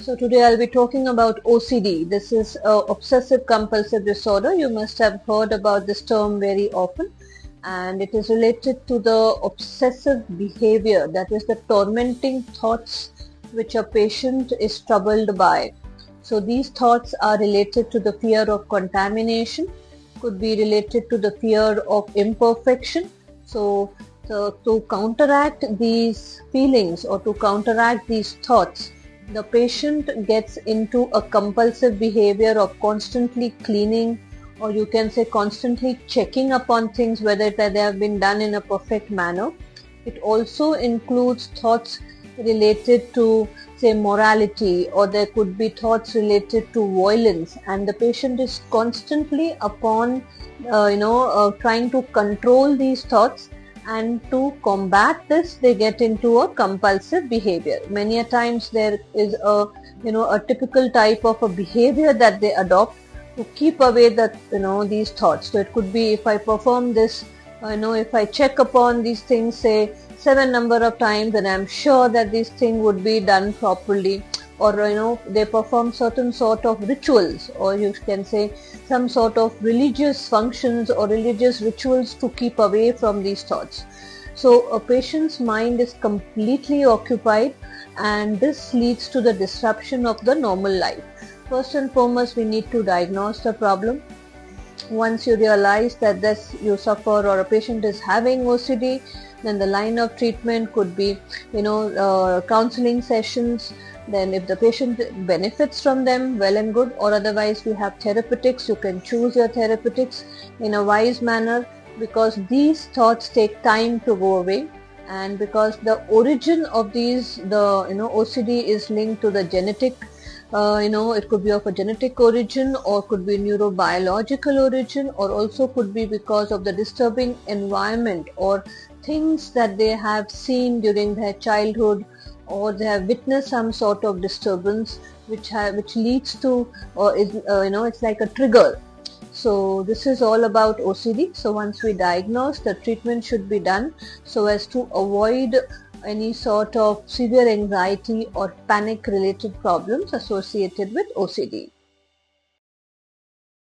So today I'll be talking about OCD. This is obsessive compulsive disorder. You must have heard about this term very often, and it is related to the obsessive behavior, that is the tormenting thoughts which a patient is troubled by. So these thoughts are related to the fear of contamination, could be related to the fear of imperfection. So to counteract these feelings or to counteract these thoughts, the patient gets into a compulsive behavior of constantly cleaning, or you can say constantly checking upon things whether they have been done in a perfect manner. It also includes thoughts related to, say, morality, or there could be thoughts related to violence, and the patient is constantly upon trying to control these thoughts, and to combat this they get into a compulsive behavior. Many a times there is a typical type of a behavior that they adopt to keep away these thoughts. So it could be, if I perform this, if I check upon these things, say 7 number of times, then I'm sure that this thing would be done properly. Or they perform certain sort of rituals, or you can say some sort of religious functions or religious rituals to keep away from these thoughts. So a patient's mind is completely occupied, and this leads to the disruption of the normal life. First and foremost, we need to diagnose the problem. Once you realize that you suffer or a patient is having OCD, then the line of treatment could be counseling sessions. Then if the patient benefits from them, well and good, or otherwise we have therapeutics. You can choose your therapeutics in a wise manner, because these thoughts take time to go away, and because the origin of these, OCD is linked to the genetic, it could be of a genetic origin, or could be neurobiological origin, or also could be because of the disturbing environment or things that they have seen during their childhood, or they have witnessed some sort of disturbance which leads to, or is it's like a trigger. So this is all about OCD. So once we diagnose, the treatment should be done so as to avoid any sort of severe anxiety or panic related problems associated with OCD.